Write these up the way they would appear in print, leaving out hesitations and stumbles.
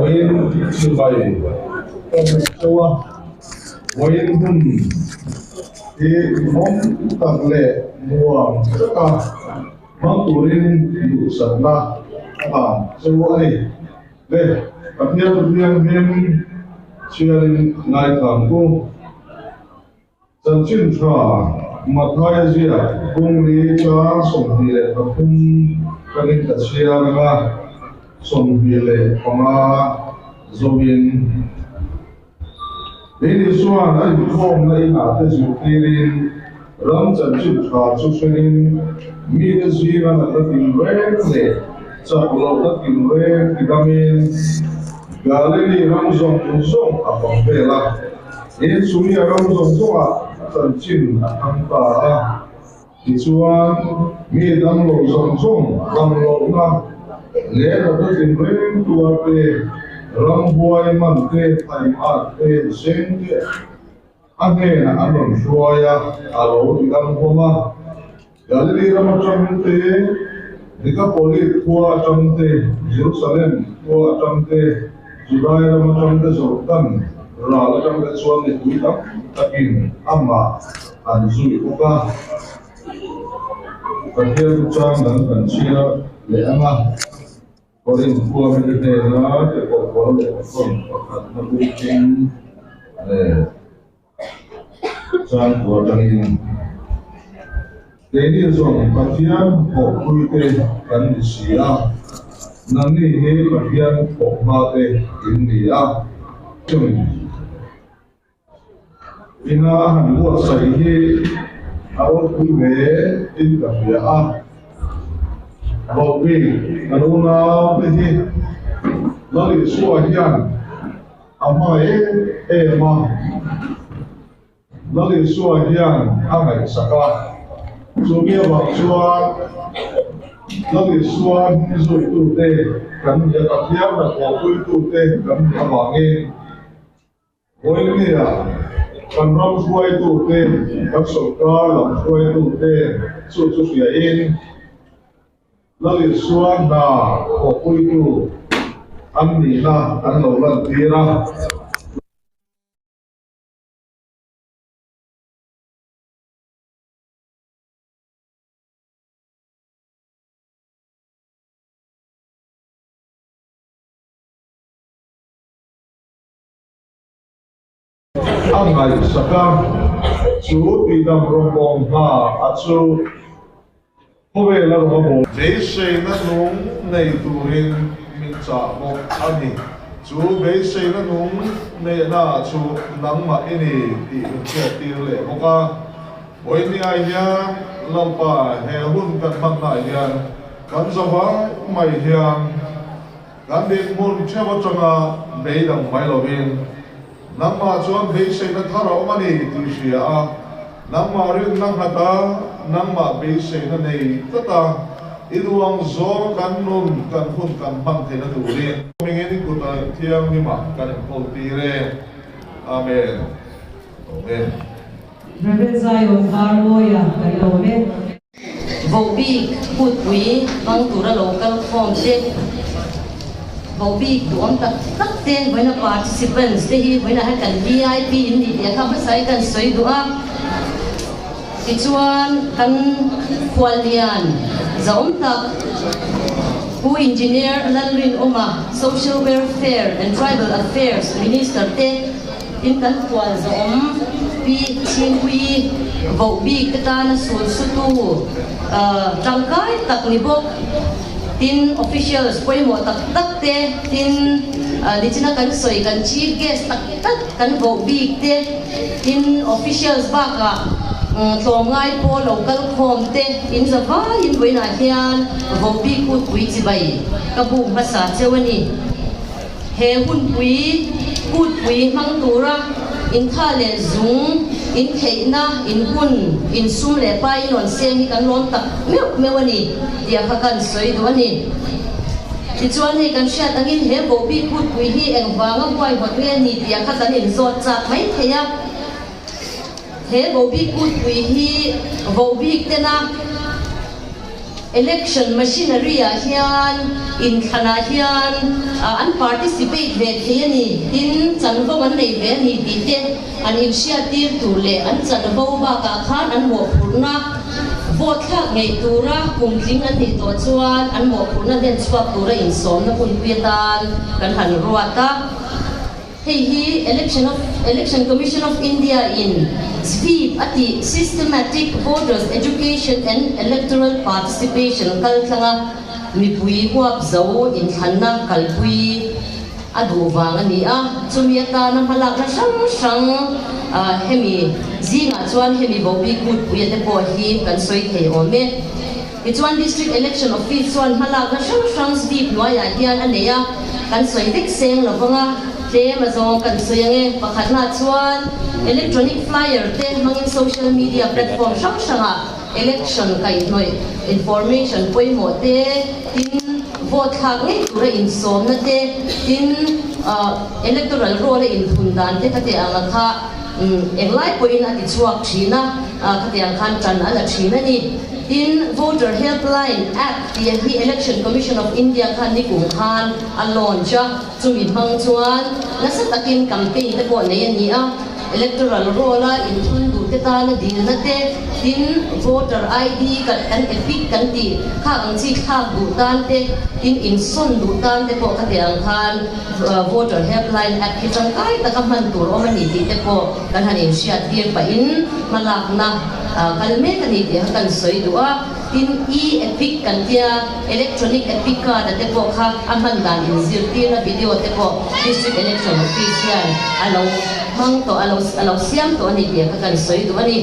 Wain Dubai Chua Wain Hun Di Mong Tak Le Muang Chaka Mang Turin Yu Sanna Chua Ni Le Kapnya Hem Chiarin Ngai Tangku Chân Chin Tra Mathai Zia Kung Li Cha Song Hi Le Kapum Kanin Ta Chia Nga Song Hi Le Panga Zobin Ini Suan Ai Khom Lai Na Te Zu Kirin Ram Chân Chin Tra Chu Shenin Mi Te Zia Na Ta Tin Rek Le Cha Lo Ta Tin Rek Kidamin Galili Ram Zong Zong Apang Vela Ini Sumia Ram Zong Zong Chân Chin Ang Ta Di Chuan Mi Dam Lo Zong Zong Dam Lo Na Le Na Ta Tin Rek Tua Te Ram Huai Man Te Taim At Te Seng Te Ane Na Anon Shuaya Alo Di Dam Homa Galili Ram Cham Te Decapolis Tua Cham Te Jerusalem Tua Cham Te Juday Ram Cham Te Jordan Rala Cham Te Chuan Te Tuitam Takin Amma Anzui Uka Kathir Cham Dan Chia Le Anga Korin Tua Mediterana Te Kokol Le Kokon Pakat Nabukin Chan Tua Changin Ini zong kafian pokui te kan disia, nani he kafian pokma te India. Ina hanua sai he awal kui me in kafia a. Bobi anuna pehi lali suahian ama ma lali suahian angai saka. Sumia Bang Chuan Lagi Chuan Zui Tu Te Kan Ya Kapiam Na Kokui Tu Te Kan Ya Wangin Oi Ni Ya Kan Ram Shuai Tu Te Kan Sokar Lam Shuai Tu Te Su Su Suya In Lagi Chuan Na Kokui Tu An Ni Na An Lo Lan Tira Ang ay saka Chu Tidam Rombong Ha At Chu Hove La Rombong Beise Na Nung Nei Turin Mincha Mok Ani Chu Beise Na Nung Nei Na Chu Nang Ma Ini Ti Unche Tile Moka Oi Ni Ai Hian Lampa He Hun Kan Mang Na Hian Kan Zava Mai Hian Kan Din Mun Cheva Changa Beidang Mai Lovin Namma chuan beise na thara omani tisia namma rin nang hata namma beise na nei tata iduang zor kan nun kan hun kan bang thena turin mingeni kuta thiang ni ma kan pol tire amen amen Reverend Zion Harmoya Kalome Vobi Putwi Bang Tura Local Form Check Vobi Tuam Tak Ten when a participants they when I had VIP in the Kamasai can say dua Ichuan kan Kualian Zaum Tak who engineer Lalrin Oma Social Welfare and Tribal Affairs Minister Te in kan Kual Zaum Pi Chingwi Vobi Katana Sul Sutu Tangkai Tak Nibok Tin officials poi mo tak te tin di china kan soi kan chief guest tak kan vo big te tin officials baka thom ngai po local form te in zava in buina hian vo big ku pui chi bai ka bu basa chewani he hun pui ku pui mang tura in tha le zung in theina in hun in sum le pai non sem kan lon tak mewani dia kakan soi do ni tichuan he kan shat angin he bobi put pui hi eng wanga kwai hot le ni dia khatan in zot chak mai theya he bobi put pui hi bobi tena election machinery hian in khana hian an participate ve theni tin chanvo man nei ve ni ti te an initiative tu le an chanvo ba ka khan an mo phurna vote khak ngei tura kumling an ni to chuan an mo phurna den chuak tura in som na kun pietan kan han ruata hei election commission of India in SVIP ati systematic voters education and electoral participation kalthanga mipui huap zo in khanna kalpui adu wangani a chumiata na halak na sang hemi zinga chuan hemi bobi kut puya te po hi kan soi thei ome chuan district election office chuan halak na sang SVIP noya hian aneya kan soi dek seng lovanga te mazong kan soyange pakhatna chuan electronic flyer te mangin social media platform sang election kai noi information poimo te tin vote khak ngai tura in som na te tin electoral role in phundan te kate anga kha englai poin ati chuak thina kate ang khan tan ala thina ni in voter helpline app the election commission of India khan ni kum khan a launch chumi hang chuan nasa takin campaign te ko nei ani a electoral role in thun du te ta na din na te tin voter ID kan epic kan ti kha ang chi kha du tan te in son du tan te ko ka te ang khan voter helpline app ki chang kai ta ka man tur o mani ti te ko kan han in sia tir pa in malak na kalme kan ni ti kan soi du a tin epic kan tia electronic epic card te ko kha aman dan in zir ti na video te ko district election official alo mang to alo siam to ani dia kan soi du ani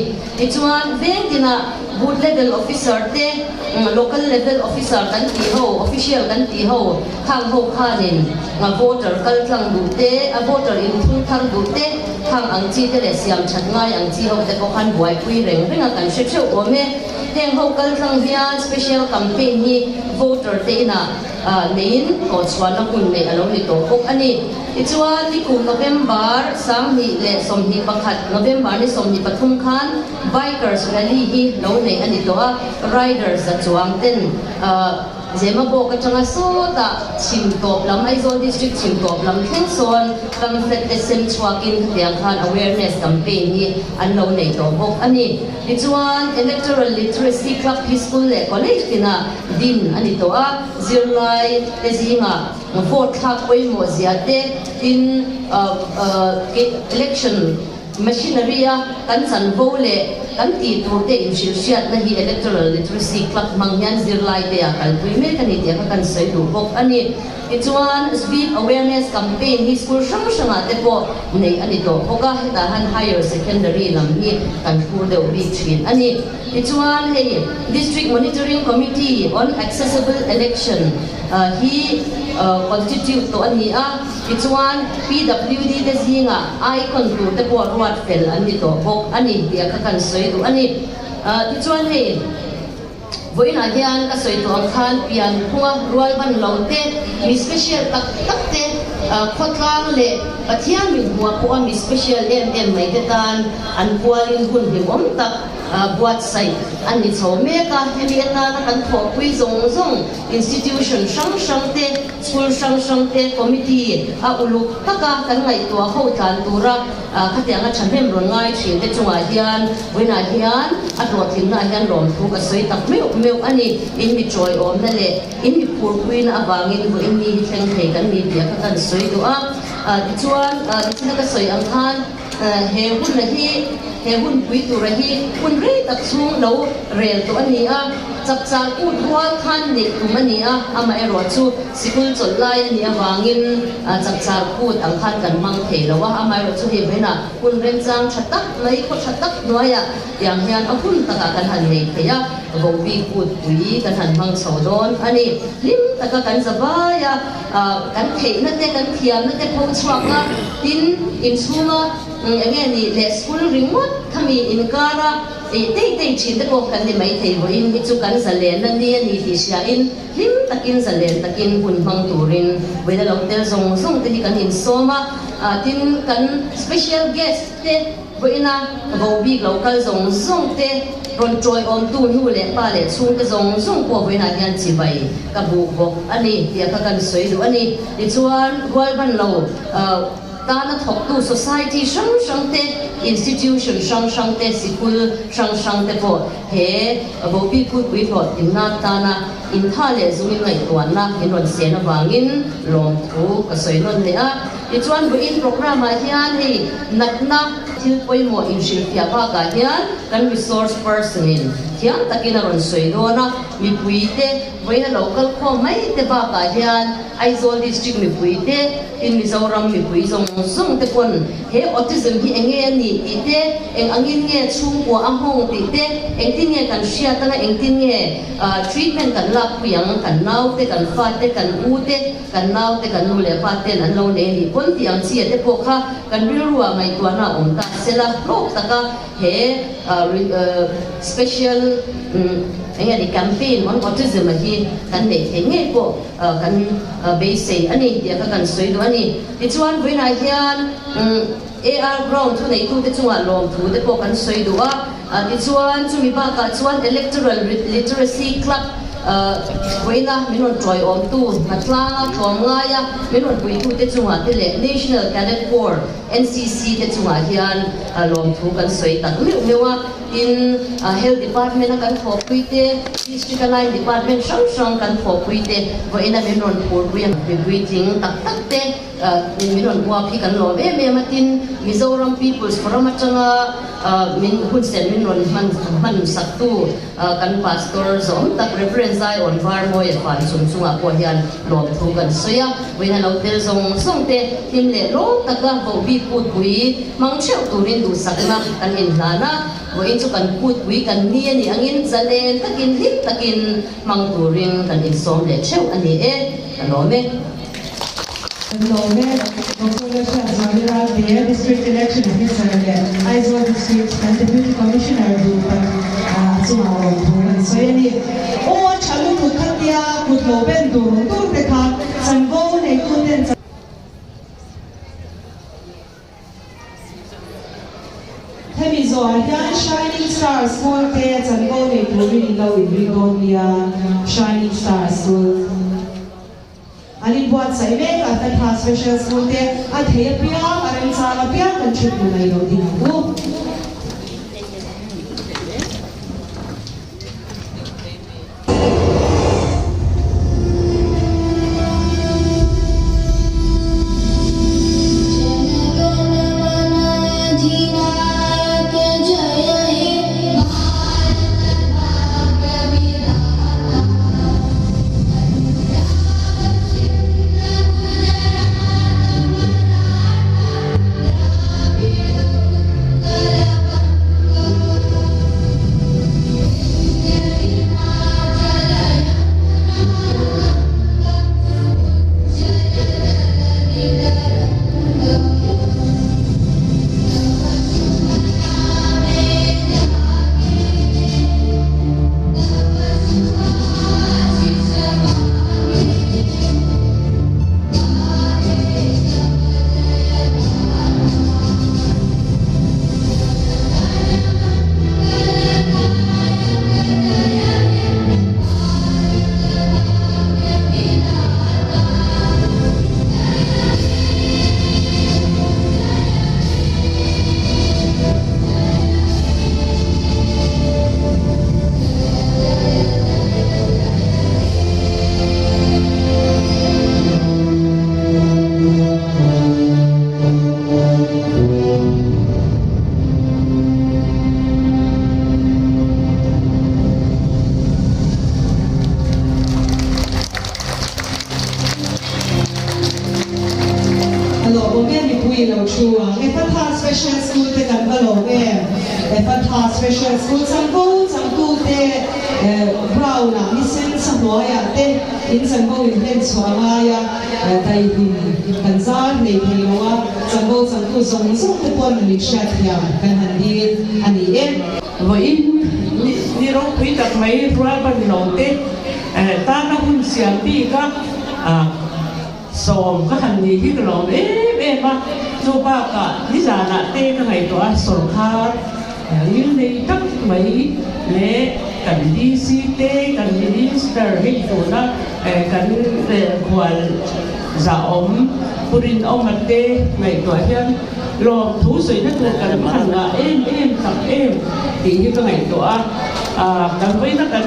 chuan veng tina booth level officer te local level officer kan ti ho official kan ti ho khang ho khanin nga voter kal tlang du te a voter in thung thang du te khang ang chi te le siam that ngai ang chi ho te ko khan buai pui reng renga kan she che o me heng ho kal tlang hian special campaign ni voter te na nein ko chuan na kun nei alo ni to ok ani chuan ni kum November sang ni le som ni pakhat November ni som ni pathum khan bikers rally hi lo nei ani to a riders a chuang ten zema bo ka changa so ta chim top lam Aizawl district chim top lam thleng son pamphlet te sem chuakin tiang khan awareness campaign ni an lo nei to bok ani chuan electoral literacy club peaceful le college tina din ani to a zirlai te zinga vote khak koi mo ziate in election machinery kan san vole kan ti tur te in shirsiat na hi electoral literacy club mangyan zirlai te akal puime kan ti kan sai du bok ani chuan SVIP awareness campaign hi school shanga te po nei ani to hoka heta han higher secondary lam ni kan phur de ubi thin ani chuan hei district monitoring committee on accessible election hi constitute to ani a chuan PWD te zinga icon tu te po ruat fel ani to bok ani dia ka kan soi du ani chuan hei voin hian ka soi to ang khan pian khunga rual ban lote mi special tak te khotlang le pathian min huwa ko mi special mai te tan an pualin hun hi om tak buat sai ani chome ka hemi ta na kan tho pui zong institution sang te school sang te committee a ulu taka kan ngai to ho than tura khatianga thamem ron ngai thin te chunga hian voina hian a ro thin na hian rom thu ka soi tak meu ani in mi choi om na le in mi pur queen awangin vo in mi thleng thei kan mi dia ka kan soi du a chuan china ka soi ang khan he hun na hi he hun pui tu ra hi hun re tak chung lo rel to ani a chap chang u rual khan ni tu mani a ama ero chu sikul chol lai ni awangin chap char put ang khan kan mang thei lawa ama ero chu he bena hun rem chang thatak lai kho thatak noya yang hian a hun taka kan han nei theya go bi put pui kan han mang chodon ani lim taka kan zabaya kan thei na te kan thiam na te pho chuaka tin in chunga again ni le school remote kami in kara tei chin te ko kan ni mai thei bo in chu kan zalen na ni ti sia in lim takin zalen takin hun hang turin weda loktel zong te kan in soma tin kan special guest te Voina vobi local zong zong te ron troi om tu nu le pa le chung te zong zong ko voina hian chi vai ka bu bo ani tia ka kan soi du ani ti chuan gwal ban lo ta na thok tu society sang te institution sang te school sang te po he vobi put wi po inna ta na in tha le zumi ngai tuan na in ron se na wangin lom thu ka soi non le a ti chuan bu in program a hian hi natna thil poimo in shil pia ba ka hian kan resource person in hian takina ron soi do na mi puite voina local kho mai te ba ka hian Aizawl district mi puite in Mizoram mi pui zong te pon he autism hi enge ni ti te eng angin nge chung ko amhong ti te eng tin nge kan sia ta na eng tin nge treatment kan la puyang kan nau te kan fa te kan u te kan nau te kan nu le fa te an lo ne ni pon ti ang chi te po kha kan bil ruwa mai to na om ta sela lok taka he special enge di campaign on autism hi kan ne nge ko kan base ani dia ka kan soi do ani ti chuan voina hian AR ground tu nei tu te chunga lom thu te po kan soi do a ti chuan chumi ba ka chuan electoral literacy club voina minon troi om tu natlanga thonga ya minon pui tu te chunga te le National Cadet Corps NCC te chunga hian lom thu kan soi tak mewa in health department kan phopuite district line department sang kan phopuite voina minon pur buang breathing tak te minon bua phi kan lo me matin Mizoram People's Forum atanga min hun sen minon man saktu kan pastor zom tak reference ai on var moi fan sunga ko hian lom thu kan soya voina lo tel song te tin le ro taka bo bi put bui mang cheu turin du sakna kan in hlana voin chu kan put bui kan ni ani angin zalen takin lik takin mang turing kan in som le cheu ani alo me the district election officer Aizawl district and deputy commissioner du chunga ron so yani o chalu tu khatia kut lo ben du tu te kha sanvo nei tu den Hemi zo hian Shining Stars School te chango nei tu ri lo in Rigonia Shining Stars School Alin buat sai me ka ta special school te a thei pia aran sa la pia kan chut nai lo din bu special school te kan balo e patha special school sangko te brown na misen sa hoya te in sangko in ten swanga ya dai kan zar nei theiwa sangko zong te pon ni shat ya kan handi ani vo in ni ro pui tak mai rual ban no te ta na hun siam bi ka som ka han ni hi lo ma chu ba ka ni za na te ka ngai to a sarkar il nei tak mai le kan DC te kan minister hi to na kan kwal za purin mate ngai to hian lo thu soi na tu kan han nga tak ti hi ka ngai to a kan bai na kan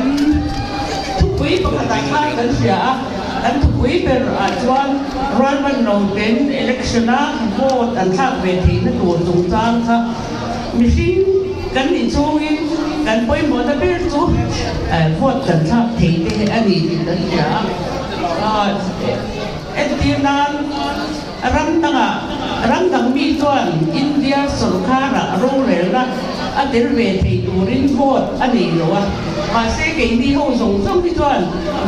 thukui pa ka tai khai kan sia kan thukui per chuan ron ban no ten election na vote an thak ve thi na tu tung chang kha machine kan ni chungin kan poi mo da ber chu vote kan thak thi te ani ti kan sia etinan rang mi chuan India sarkara ro le la atel ve thei turin vote ani lo a ma se ke ni ho song song ti chuan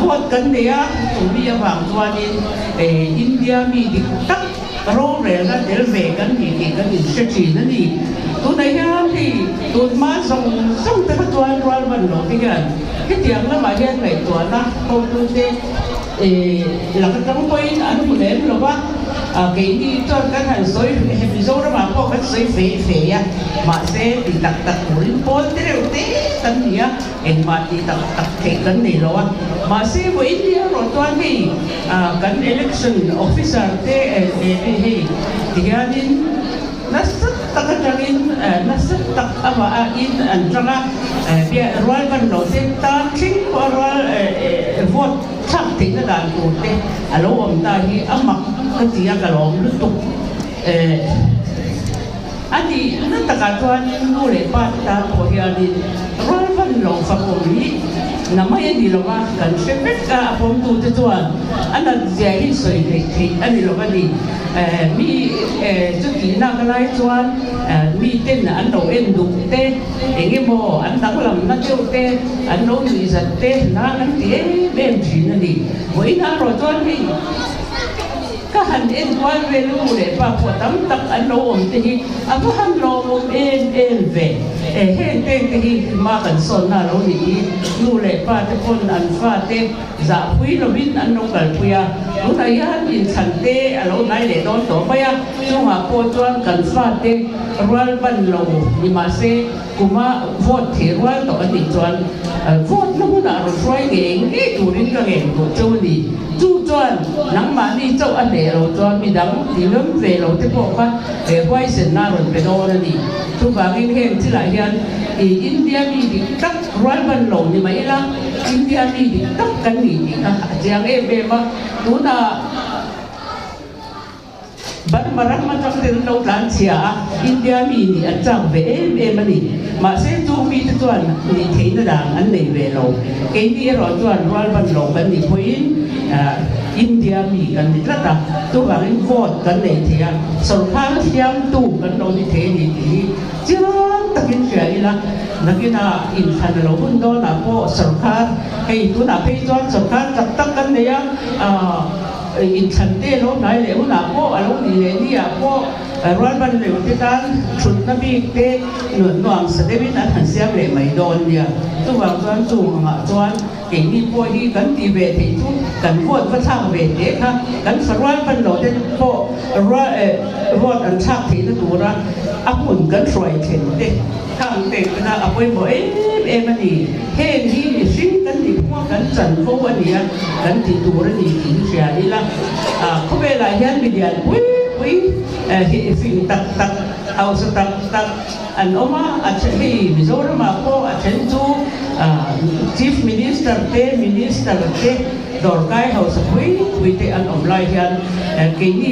vote kan ne a tu mi awang chuan in India mi dik tak ro le la tel ve kan ni ti kan in se chi na ni tu nei ha thì tu ma song song ta chuan ral ban lo ti gan cái tiang na ma hian nei chuan na ko tu te là cái tấm quay anh muốn đến rồi quá cái đi cho các thằng soi episode mà có cái soi phê á mà sẽ bị tập của liên quan tới điều thế tân nhá em mà đi tập thể cái này rồi mà sẽ với India rồi toàn thì cái election officer thế thì anh nasat takajangin nasat tak ama in antara biar rual ban lo te ta king rual vote thak ting na dan ko te alo om ta hi amak ka tia ka lom lu tuk ani na takatuan nu le pa ta ko hi ani rual ban lo fa ko ni namanya di loma kan sepet ka apom tu te tuan ana jadi soi ni ani loma ni mi chu ki na ka lai chuan mi ten an do en du te enge mo an tak lam na chu te an no ni zat te na kan te ben jin ni voi na ro chuan ni ka han en kwal ve lu le pa po tam tak an lo om te hi a ko han lo om en ve hen ten te hi ma kan son na lo ni lu le pa te pon an fa te za pui lo bin an no kal puya lu na ya in chan te a lo nai le don to pa ya chu ha po chuan kan fa te rual ban lo ni ma se kuma vote thi rual to ani chuan vote no na ro roi nge turin ka nge ko chu ni chu chuan nang ma ni chau an le lo chuan mi dang ti lum ve lo te po kha wai sen na ron pe do na ni tu ba nge hen ti la hian India mi di tak rual ban lo ni mai la India mi di tak kan ni jiang be ma tu na ban marang ma tak tin lo tan sia India mi ni an chang ve ma ni ma se tu mi tu chuan ni thei na dang an nei ve lo ke ni ro chuan rual ban lo kan ni poin India mi kan ni tla tu ba in vote kan nei thia sarkar siam tu kan lo ni the ni ti chiang takin sia ila nakina in than lo hun do na po sarkar hei tu na pe chuan sarkar tak kan nei in than te lo nai le hu na po alo ni le ni a po rual ban le te tan chut na bi te nuam sa de bin an han siam le mai don nia tu wang chuan chu nga chuan ke ni po hi kan ti ve thei tu kan vote va thang ve te kha kan rual ban lo te po vote an thak thei na tu ra a hun kan roi chen te thang te na a poi mo ani hen hi ni sin kan ti po kan chan fo ania kan ti tu ra ni ti sia ni la ko ve la hian mi dian pui fi tak au sa tak an oma a che Mizoram ma po a chen tu chief minister te dor kai house pui te an om lai hian ke ni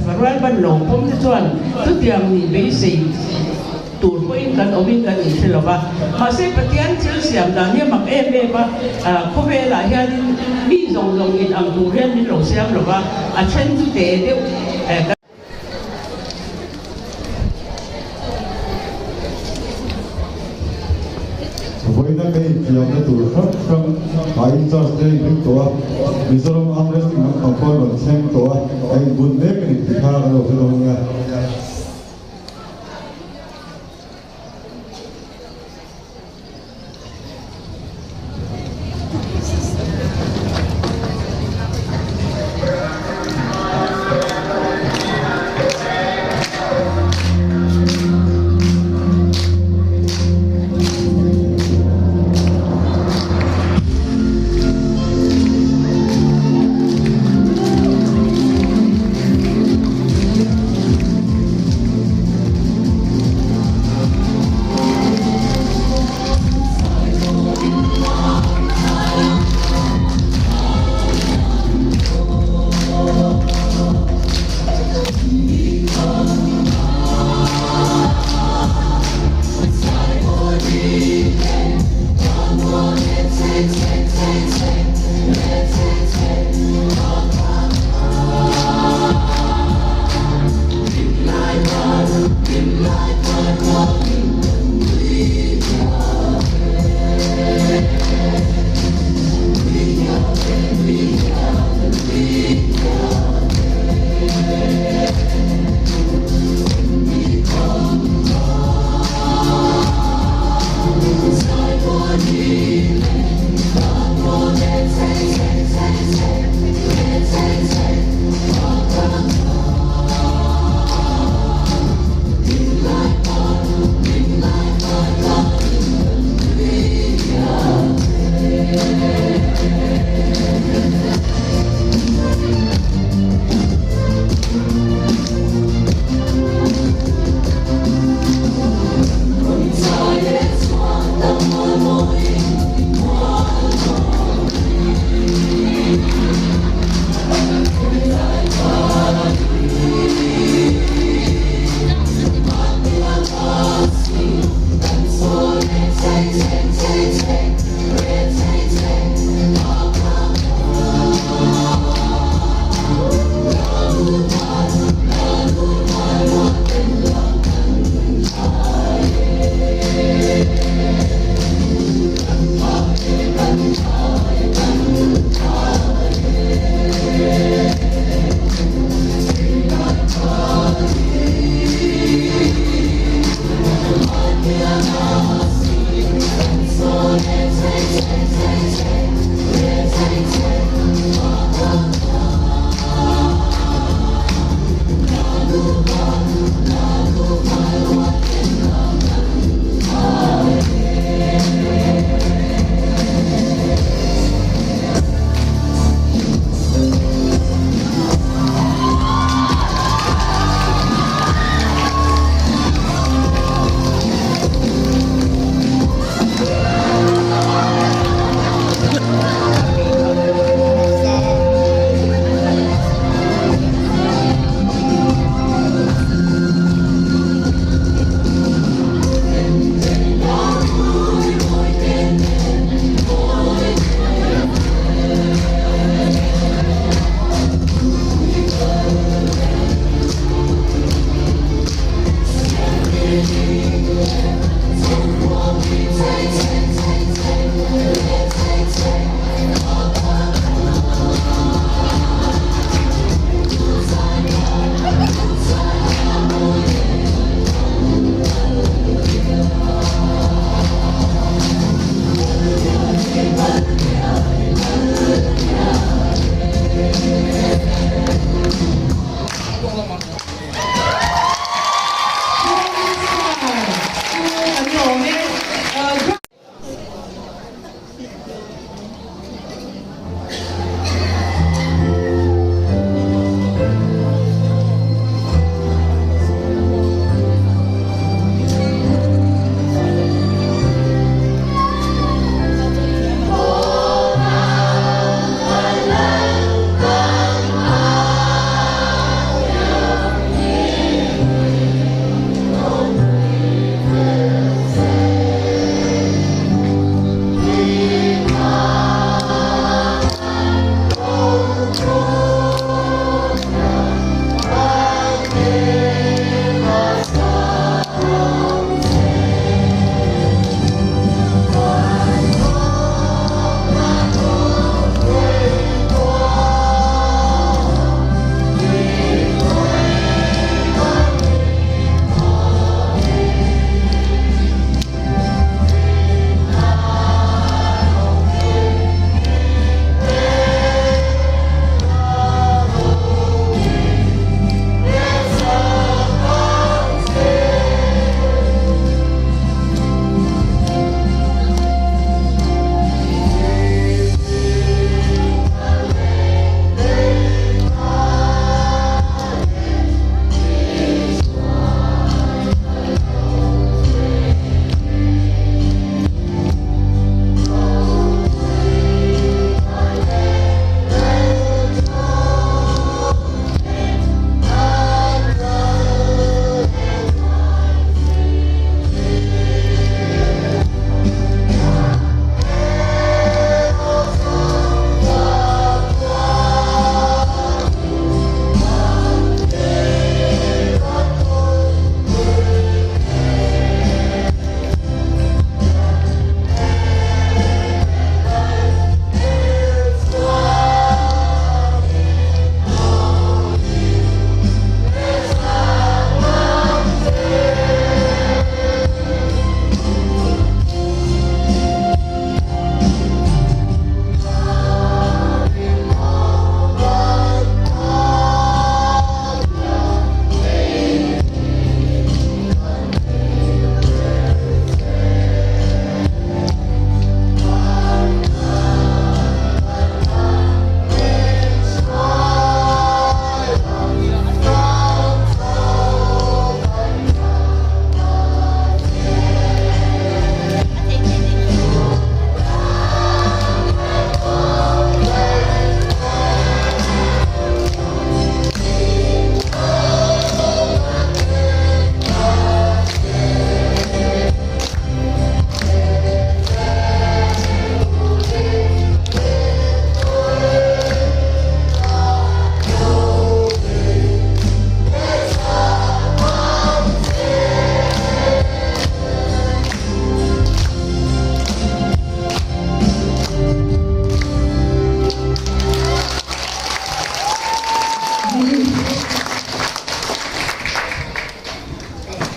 faral ban lo pom te chuan tu tiang ni be sei tur poin kan omin kan in thilova ma se patian thil siam da ni mak ba ko ve la hian mi zong in ang tu hian ni lo siam lova a chen tu te de với các cái chuyện nó tụi rất trong phải cho cái những tổ Mizoram Amres thì nó không có được xem tổ anh buồn nếp cái thì khác rồi cái đó nha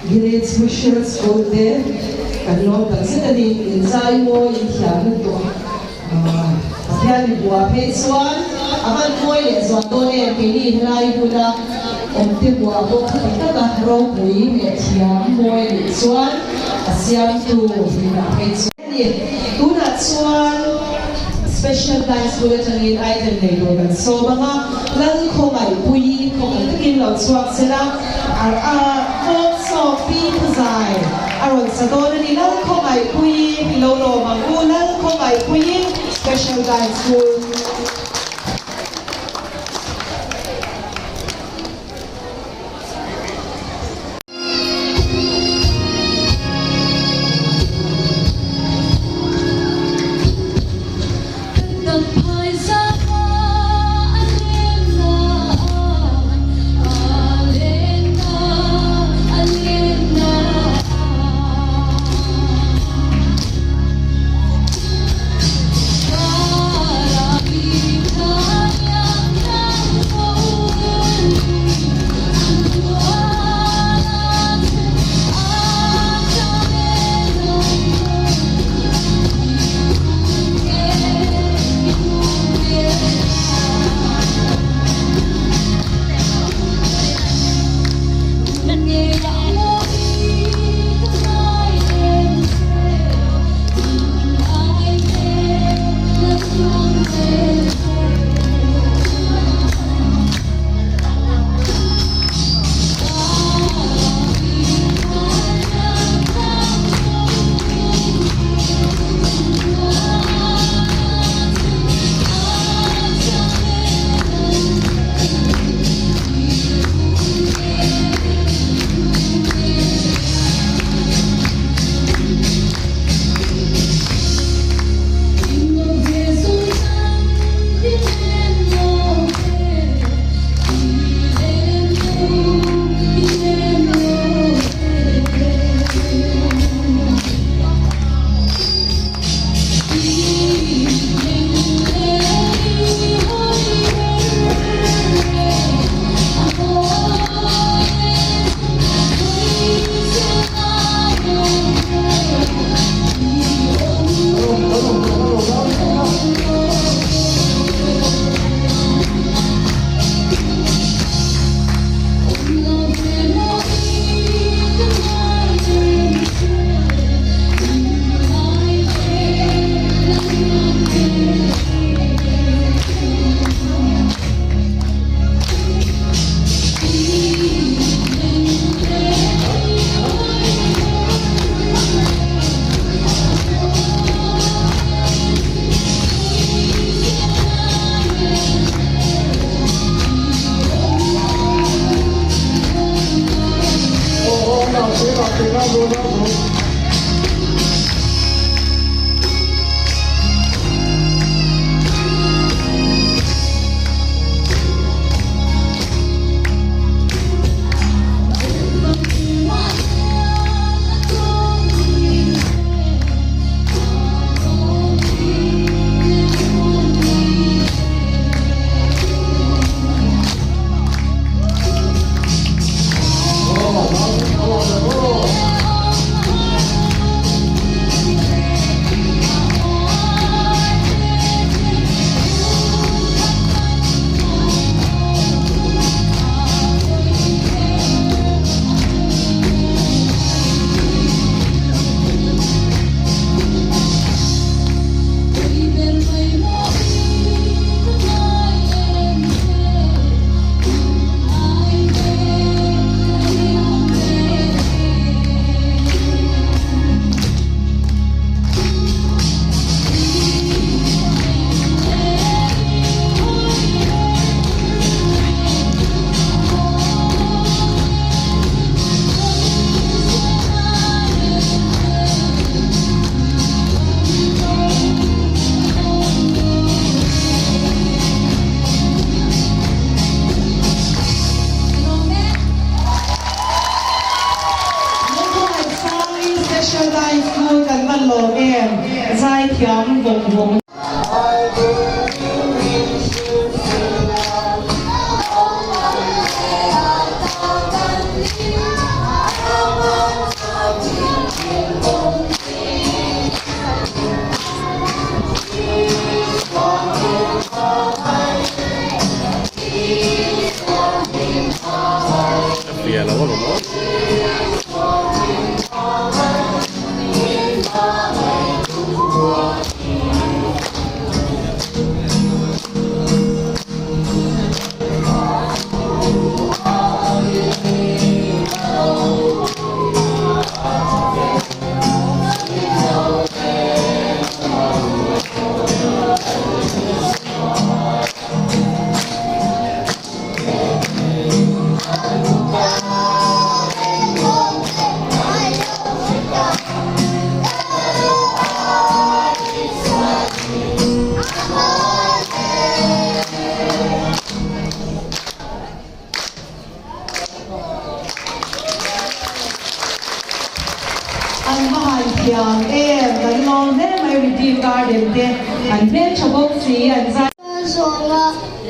grade special school te kan lo kan se tani in zai mo in thiam to hian bua phe chuan aman moi le zo to ne ke ni lai huna om te bua bo ta ka ro pui me thiam moi le chuan asiam tu na phe chuan tu na chuan special dance bulletin in item nei lo kan so banga lang kho mai pui kho takin lo chuak sela folk song pi zai aron sa do ni lang kho mai pui lo lo mangu lang kho mai pui special dance school Zai thiam vong vong Vielä on. Anh mahal tiang kan ngom ne mai redeem garden te an ne chabok si an za Songa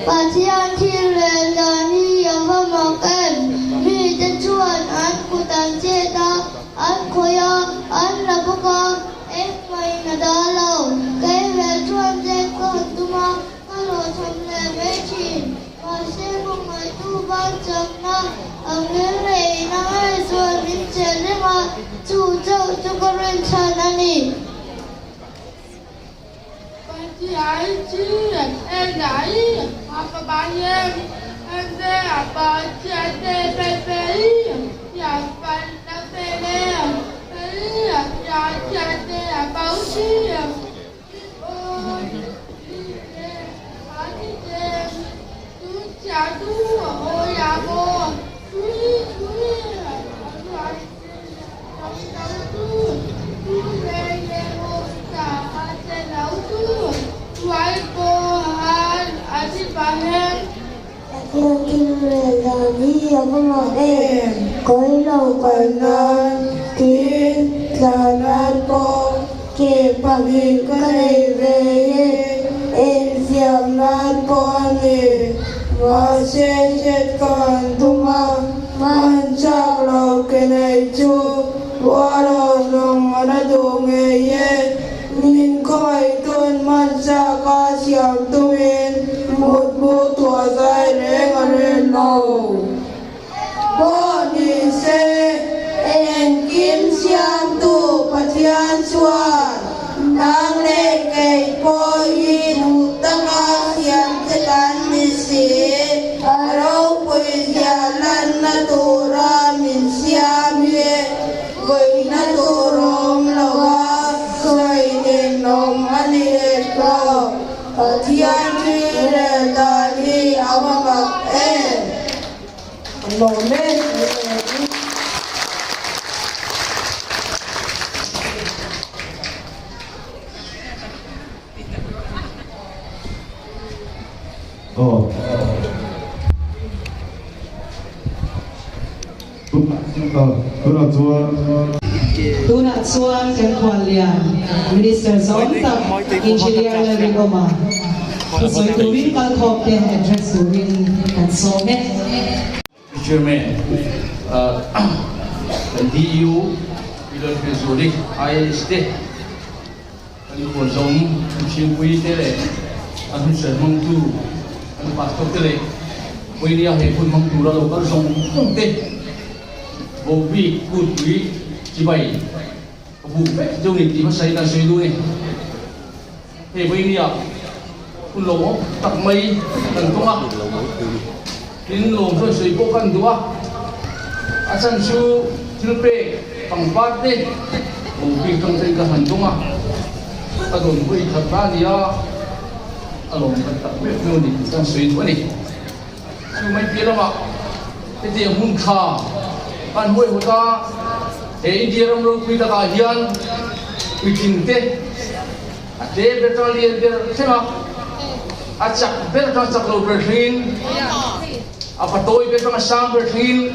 Patian Thiren Dani Yavamakan Mi the Chuan An Kutan Cheta An Koya An Labuka Ekmai Nadalo Kaiwe Chuan Jeko Tuma Kalo Chamle Mechin Mase Kumai Tuban Chamna Angere Inai Suan Vinchelema Chu Chau Chukaran Chanani Ai chứ em đấy apa bạn em tê apa chia tê tê tê ya pan na tê nè ya chia tê apa usi oh ani tê tu chia tu oh ya bo tu Thiên Thiên là đi ông ngọc em cõi lâu còn non thiên là nan po kể bằng hình cái này về em diệm nan po này và sẽ chết còn tung man chắc lâu cái này chú qua lâu lòng mà đã đủ nghề nhìn coi tuần man chắc cả xiêm tuên một bộ tua dài để ngân lâu bố đi xe em kim xiêm tu Patian Chuan đang lê cây bố y đủ tăng á xiêm thế can mi xế ở đâu quỳ gia lan na tu ra min xiêm ye quỳ na tu rom lâu á xoay đến nông anh đi lâu Patian Thiren Dani ông ngọc em nổ lên tuna chuan kan khwal lian minister zon tak engineer la ring oma soi turin kal khop te address turin kan so me Chairman, DU, Pilot Pesulik, IST, anh còn giống chuyên quy thế này, anh sẽ mong tu, anh bắt tóc thế này, bây giờ hệ phun mong tu là đâu có giống không thế, vô vi cút quý chỉ vậy, vụ vẽ dâu lịch chỉ mà xây là xây đuôi, thì bây giờ phun lỗ tặng mây tặng tung à. Tin lom so sui ko kan dua asan su tilpe pangpat de o pi kang sen ka handunga adon bui thata nia alom ka tak me no ni kan sui tu ni su mai pi lama te te hun kha kan hoi hota e india ram ro pi ta ka hian pi tin te ate battalion der sema achak ber ka chak lo berhin apa toy be pang sang berhin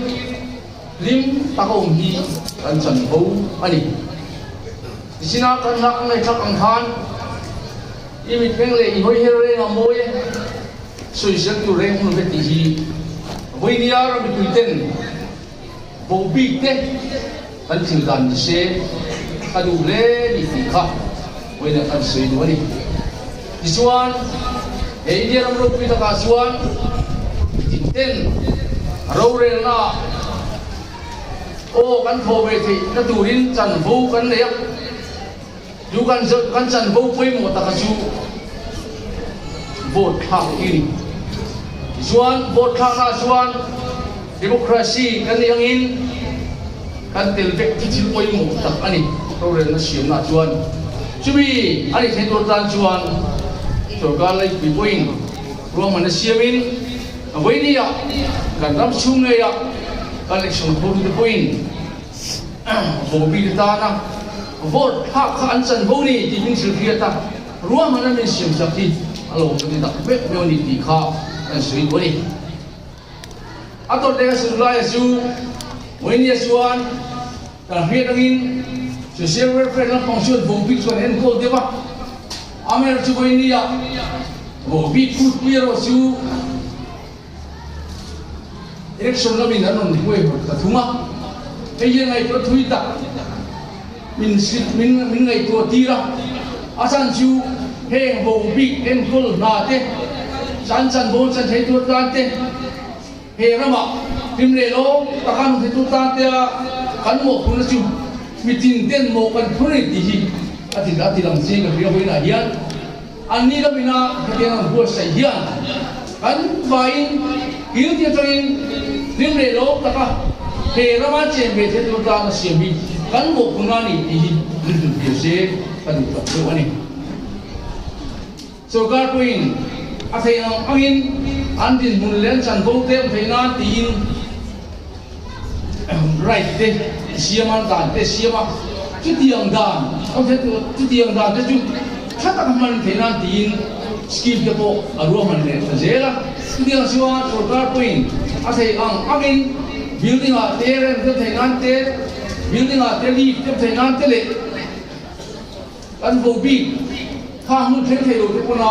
lim takom hi kan chan ho ani sina kan hak ngai thak ang khan imi peng le i hoi here nga moye sui sak tu reng nu be ti hi voi nia ra bi tuiten bo big te kan thil dan se kadu le ni ti kha voi na kan sui du ani isuan e india ram ro pi ta ka suan ten râu rèn na ô căn thô về thì cái tủ in trần vũ căn đẹp dù căn trần vũ với một tạc chú vote thang ini Juan vote thang na Juan democracy kan yang in kan telbek titil oi mo tak ani program na siam na Juan chubi ani thaitor tan Juan sorkar lai bi point ruang mana siamin awai ni ya kan ram chung ne ya kan election to the point bo bi ta na vote hak an chan bo ni ti min sil ta ruang mana min siam sakti alo ni tak bek me ni ti kha an sui bo ni ator de sulai su when yes one kan hian angin social welfare na function bo bi chuan en ko deba amer chu bo ni ya bo bi ku piero su election na min anon ni we ta thuma e yen ngai to thui ta min ngai to tira asan chu he bo bi en kol na te chan bo chan thei to tan te he rama tim le lo takan thei to tan te kan mo kun chu mitin ten mo kan phuri ti hi ati lam sing ga ri na hian ani la bina ketiang bo sai hian kan vain kiu ti trin tim le lo taka he rama chen be thei to tan siam bi kan mo kun ni ti hi ri se kan to so ani sorkar puin athei angin andin munlen chan bo tem theina tin right te siaman dan te siama chu tiang dan ông thế chu tiang dan te chu thata man theina tin scheme te bo aro man le zela chu tiang siwa sorkar puin athei angin building a te ren te theina te building a te li te theina te le kan bo bi khang mun thei lo te pona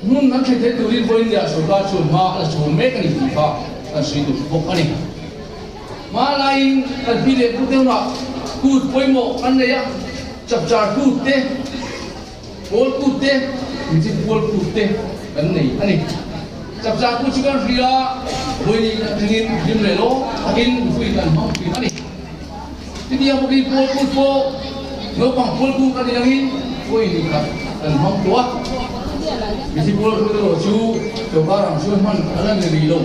nun nan thei tu rin boin dia sorkar chun ma la chun me kan ni fa kan sui tu bok ani ma lain kan bi le pu te na kut poi mo kan ne ya chap char kut te pol kut te mi chi pol kut te kan nei ani chap char kut chikan ria boi ni thingin dim le lo akin fui kan ma pi ani ti dia mo ki pol kut po no pang pol kut kan ni boi ni kan hong tua misi pol kut lo chu to barang chu man alang ni lo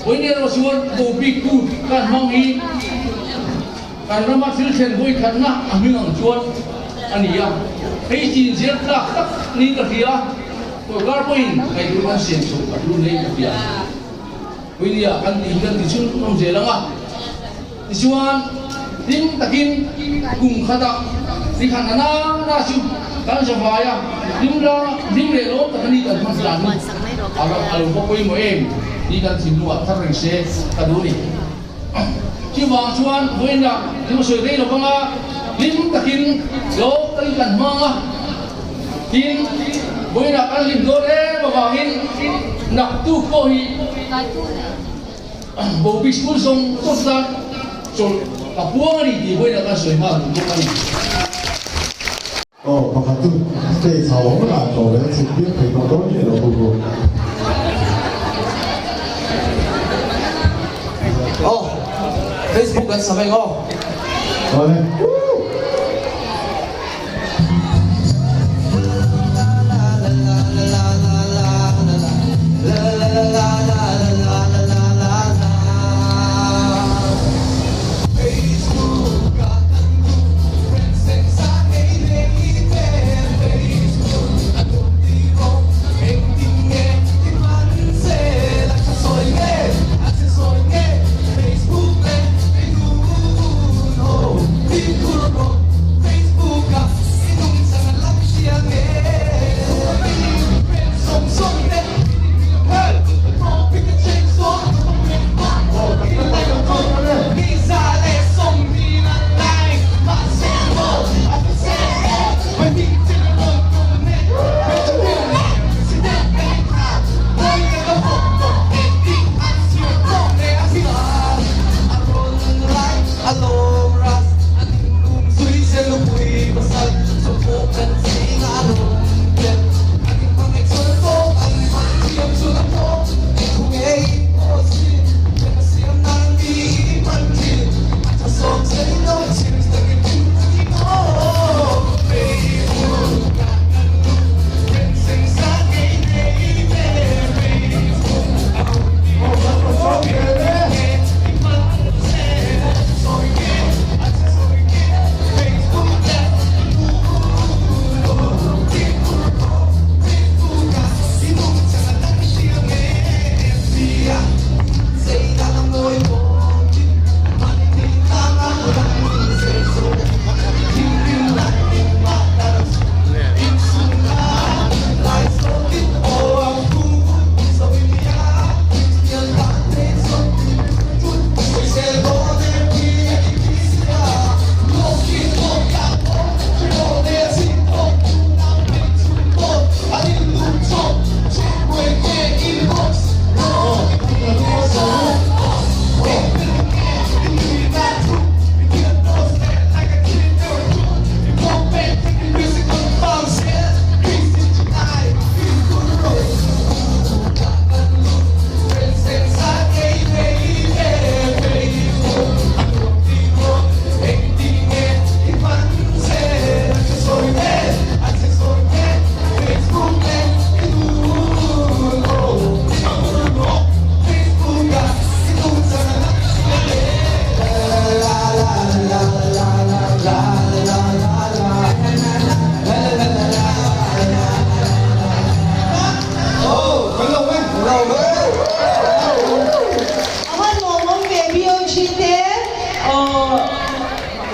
boi ni lo chu bo bi kut kan hong hi kan rama sil chen boi kan na amin ang chuan ani ya hei chin zer tak tak ni ka ria to gar poin kai du kan sian chu ka du nei ka pia boi ni ya kan ti chun nom je langa ti chuan tim takin kum khata ti khan na chu kan ja va ya dim le lo ta ni kan man lan alo ko poi mo em ni kan sim lu a thar reng se ka du ni chi wang chuan boin da ni so dei lo banga lim takin lo tai kan manga tin boin da kan lim do le ba wangin nak tu ko hi bo bi school song so sa so ka puang ni di boin da kan soi ma lu ko ni pakhat tu stay chawang la to le chi ti thei no do ni lo bu Facebook kan sampai ngo. Boleh. People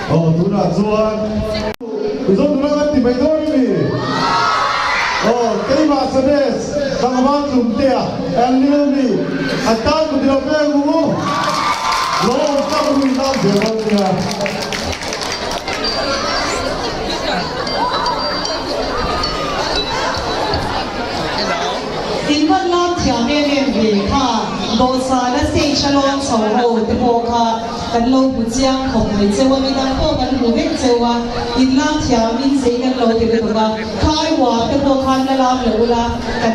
tu na chuan zo tu na ti mai do ni cái mà sẽ đến bằng bao trùng tiền em như đi anh ta cũng điều về luôn lo các mình làm việc hơn nha in vật làm thiam em về ha bộ sa đã xây chalon sầu hồ từ bộ haกันlâuบุญยังของในเจ้าว่ามีดังพวกกันหูเวกเจ้าว่าอินล่างเทียมอินเสียกันเราที่เป็นตัวคล้ายว่าเป็นพวกคันละลามเหลือเวลากัน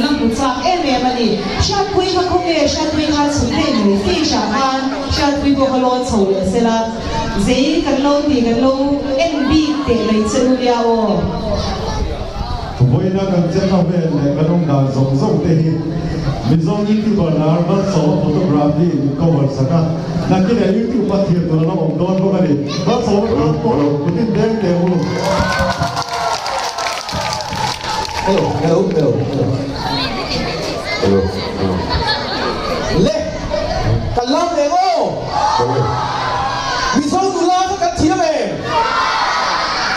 ล่างบุญจังมันนี่ชาติคุยกับเขาเนี่ยชาติคุยกับสุดเลยหรือที่ชาติชาติคุยพวกเขาล้อโซ่เลยเสร็จละเสียกันเราที่กันเราบีเตะเลยเจ้าเดียวผมว่าน่ากันเจ้าเขาเป็นกันต้องการส่งเตะมิซองยิ่งที่บ้านเราบ้านสองโฟโตกราฟีก็วันสักการนักกีฬายิ่งที่อุปถัมภ์ตัวเราองค์ดอนพวกนี้บ้านสองเราตัวเราคนที่เด่นเด่นรู้Hello Le Kalam Lego Misong Dula Kat Thiam em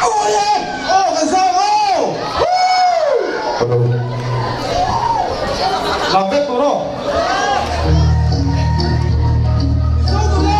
Oh yeah Oh kan sao oh Làm việc của nó Misong Dula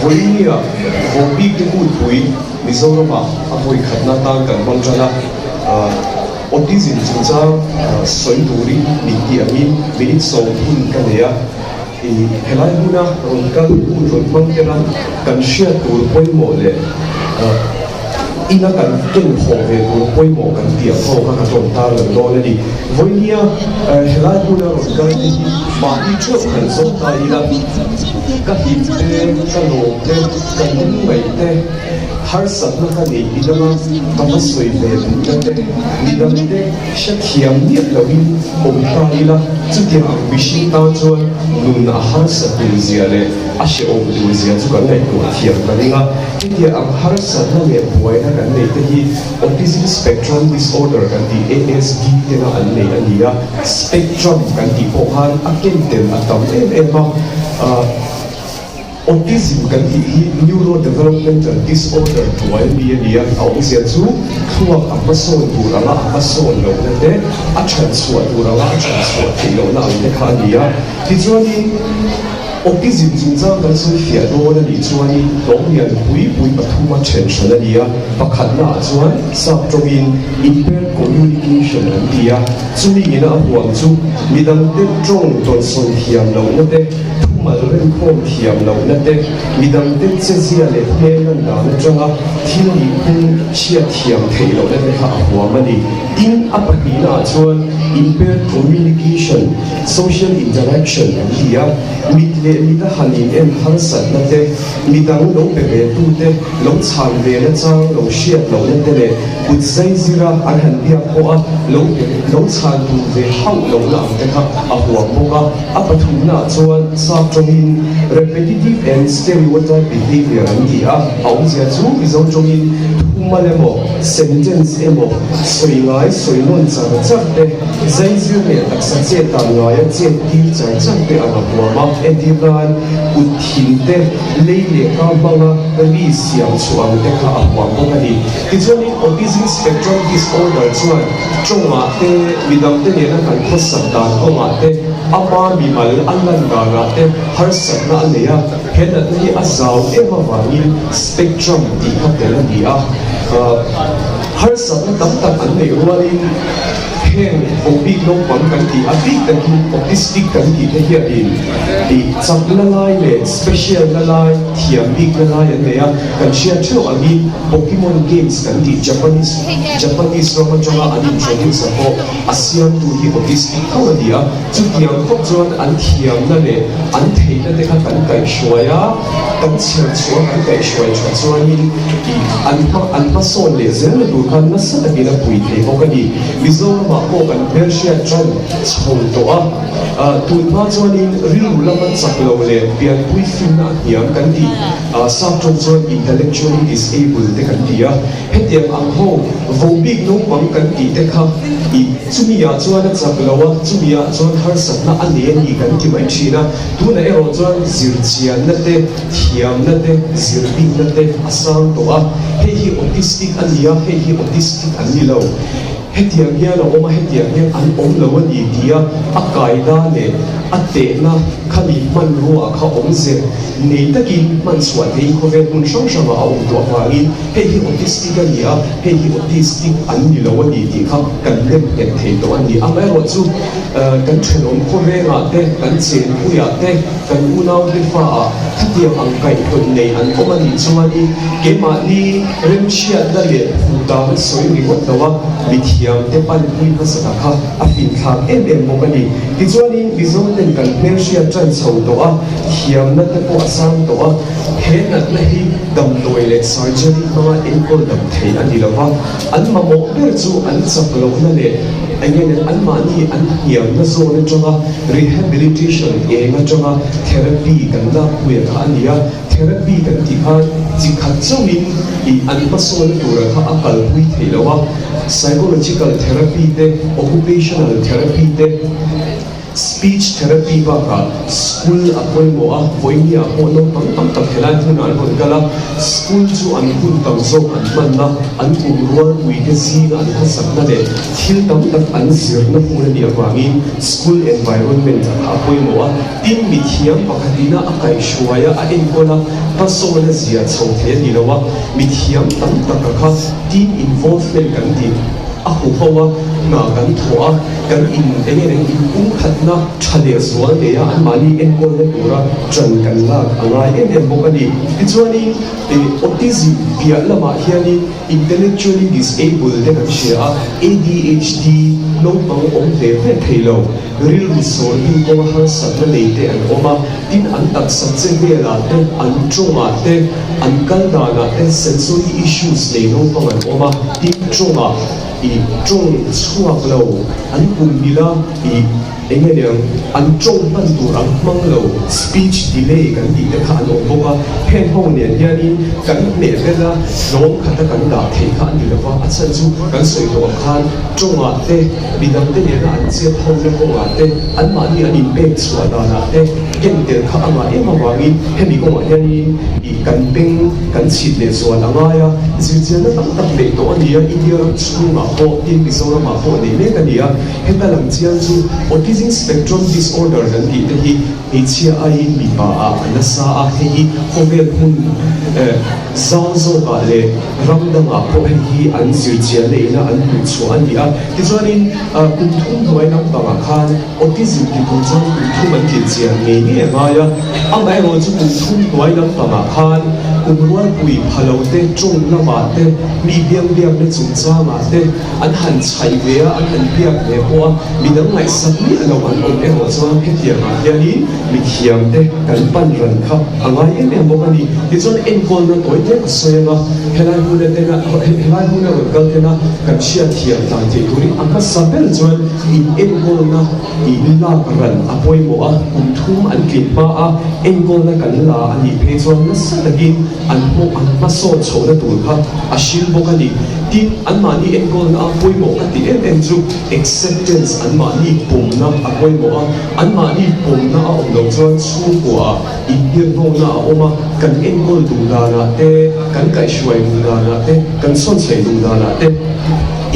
Volia hobi ke pui Mizoram apoi khatna ta kan bangjala autism chungcha sointuri niti ami minute so hin kanea helai huna ron kan ron mang tena kan share tur poi mo le ina kan ken ho ve tur poi mo kan tia ho ka ton ta le do le di voinia helai huna ron kan ti ma i chu kan so ta ila ka hi te ka lo te kan mai te har satna ka ni idama kama soi ve te idam te shakhiam ni lawin om ta ila chu ti ang bishin ta chuan nun a har satin zia le a she om du zia chu kan nei tu thiam ka ringa ti ang har satna me buai na kan nei te hi autism spectrum disorder kan ti ASD te na an nei ania spectrum kan ti po han a ken tem atam em autism kan ti hi neurodevelopmental disorder tuai ni ania au sia chu thuak a pason tu rala a pason lo na te a chan suwa tu rala a chan suwa ti lo na te kha nia ti chuani autism zungzang kan soi fia do na ni chuani dong lian pui pathuma chen shana nia pakhat na chuan sak tongin impaired communication an tia chumi ina a huang chu midang te tong ton son thiam lo na te mal ren khom thiam lo na te midang te che zia le he nan da na changa thil ni kun chia thiam thei lo na te kha huwa mani in apahi na chuan impaired communication social interaction an tia midle mida hanin em har sat na te midang lo pe ve tu te lo chan ve na chang lo shia lo na te le kut zai zira an han bia ko a lo chan tu ve hau lo na te kha a huwa boka apathum na chuan sa in repetitive and stereotype behavior and dia au zia chu izo jongin malemo sentence emo soingai soinon chang chak te zaizir ne taksa che ta ngai che ti chang chak te ava ma ediban uthin te leile ka banga ri siam chuang te kha awang ko ni tizoni autism spectrum disorder chuan chonga te midam te ne na kan khosak da ko ma te ama mi mal anlan ga ga te har sak na leya hena ni azau ema wangin spectrum ti kha te la dia har sak tam tam an nei rualin hen obik no pang kan ti abik kan ki autistic kan ki te hi in ti chak la lai le special la lai thiam bik la lai an leya kan share chu ami Pokemon games kan ti Japanese ro chonga ani training sa ko ASEAN tu hi autistic ko dia chu tiang khop chuan an thiam na le an thei na te kha kan kai shwaya kan chhia chuan kan kai shwai chuan in an pa son le zel du kan na sa ta gina pui thei ko kani Mizoram ko kan Persia tran chhol to a tu ma chuan in ril lama chaklo le pian pui fin na hiam kan ti sa tron chuan intellectually disabled te kan ti a hetiam ang ho vo big no pang kan ti te kha I chumia chuan chaklo a chumia chuan har sak na ani ni kan ti mai thina tu na ero chuan zir chian na te thiam na te zir big na te asang to a hi autistic ania hi autistic ani lo hetiang hian a oma hetiang hian an om lo ani tia a kaida le a te na khani man ru a kha om ze nei takin man suat dei ko ve mun shong shong a om to wangin hi autistic ania hi autistic an ni lo ani ti kha kan lem ken thei to ani a mai ro chu kan thenom ko ve nga te kan chen pu ya te kan unau de fa a thati ang kai kon nei an om ani chuani ke ma ni rem chia da le fu ta soi ni ko tawa mithiam te pan pui ka sa kha a fin thak em mo ka ni ti chuani bizom ten kan Persia tran chho to a thiam na te po asam to a he na na hi dam doi le surgery ma in ko dam thei ani lawa an ma mo ber chu an chak lo na le again an ma ni an hiam na zo na chonga rehabilitation e na chonga therapy kan da pu ya ania therapy kan ti kha chi khat chawin I an pasol tur kha akal hui thei lawa psychological therapy te occupational therapy te speech therapy ba ka school apoi mo a voinia mo no pang tak helan thun an bon kala school chu an kun tam zo an man na an kum rual ui ke si an kha sak na le thil tam tak an sir na pu ni awangin school environment apoi mo a tin mi thiam pakhatina akai shuaya a en kola paso na zia chho the ni lawa mi thiam tam tak kha team involvement kan ti aku hawa nga kan thoa kan in engeng in khatna thale zual le ya an mani en ko le tura tran kan la angai em bokani tichuani autism ya lama hiani intellectually disabled de kan shia ADHD no pang om te fe thailo real resort in ko ha satna leite an oma tin an tak satse ve la te an chonga te an kalda na te sensory issues le no pang an oma tin chonga i chong chuak lo an kumila i engeniang an chong pan turang manglo speech delay kan di te khan o boka pen ho ne yani kan ne vela rong khata kan da thei khan di lawa achan chu kan soi do khan chonga te bidang te ne an che ho le ko wa te an ma ni an impact chwa da na te ken te kha ama ema wangi hemi ko yani i kan ping kan chit le zwa da nga ya zirchen na tak tak le to ania india chunga ho in misora ma ho ne me kan ya heta lam chian chu autism spectrum disorder kan di te hi chia ai mi pa a na sa a hi hovel hun zo ba le ramdanga po hi an zirchen le na an hu chu an dia ti chuanin kun thum hoi nam ba khan autism ki kun chang kun thum an ki chia me ni nga ya ang ai ro chu kun thum hoi nam ba khan kun rual pui phalo te chung lama te mi biang biang le chung cha ma te an han chai ve an han biak le po mi dang ngai sak ni alo an om e ho chuan ke tia ma hiani mi thiam te kan pan ran kha angai em bo ani ti chon en kol na toi te ka soya helai hu le te na helai hu na kal te na kan sia thiam ta te turi an ka sabel chuan in en kol na i la ran apoi mo a kun thum an kin pa a en kol na kan la ani pe chuan na sa takin an mo an maso chona tur kha ashil bokani tin an mani en kol na apoi mo ka ti em chu acceptance an mani pum na apoi mo an mani pum na a om lo chuan chu kwa in hir no na oma kan en kol du da na te kan kai shwai du da na te kan son chai du da na te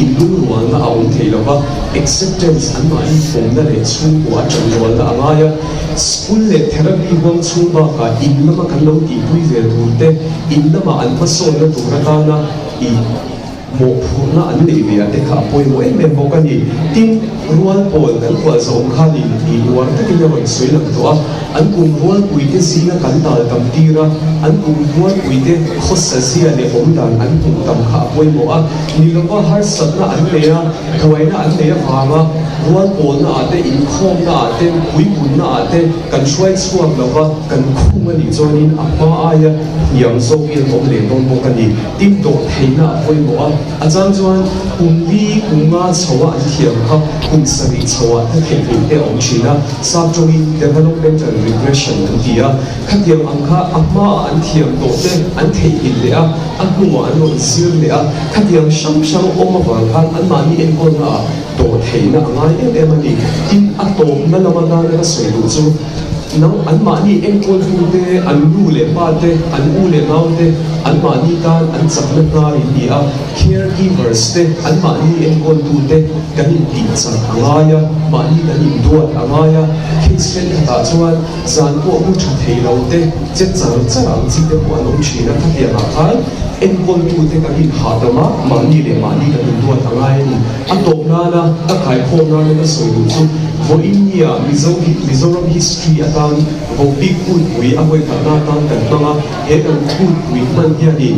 in lu ruan na a om thei lo ba acceptance an mani pum na le chu kwa chan ruan na angaya school le therapy bang chu ba ka in lama kan lo ti pui ve du te in lama an maso na du ra ta na i mo phuna an nei ve te kha poi mo em bokani tin rual pol kan kwa zom khani i war ta ki yawan soi lam to an kum rual pui te singa kan dal tam tira an kum rual pui te khossa sia le om dan an kum tam kha poi mo a ni lo ba har sat na an le a thawai na an le a fama rual pol na ate in khom na ate pui pun na ate kan shwai chuak lo ba kan khum ani chonin apa aya yam zo bil om le don bokani tim to theina poi mo a achang chuan kumbi kunga chawa an thiam kha kum sari chawa ta thei te om china subject developmental regression an dia khatiam angkha amma an thiam to te an thei hin le a an huma an lo sir le a khatiam sham sham om wa khan an mani en ko na to theina angai em ani tin atom na lama na na soi lu chu nang an mani en ko du te an lu le pa te an u le nau te an mani tan an chakna na ri a caregivers te an mani en ko du te kan ti chang angaya mani kan in duat angaya kitchen ta chuan zan ko mu tha thei lo te che chang charang chi te ko an china kha dia ma khan en ko du te kan in ha da ma mani le mani kan in duat angaya ni atop na na ta khai khom na na soi du chu vo India Mizoram history atan vo big put pui avoi ka na tan kan tanga he kan put pui man ya ni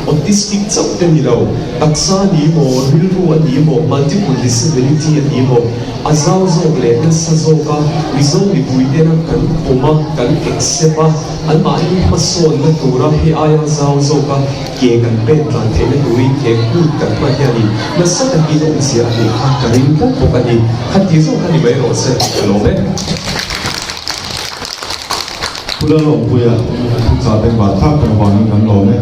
autistic chap te ni lo taksa ni mo rilru ani mo multiple disability ani mo azau zo le na sa zo ka mizo ni pui te na kan oma kan accept an ma ni pason na tura he aya zau zo ka ke kan pe tlan the na turi ke put kan ma ya ni na sa ta ki no sia ni ka karin ka ko ka ni kha ti zo ka ni mai ro se lo me Pula lo puya sa te ba thak kan wang kan lo me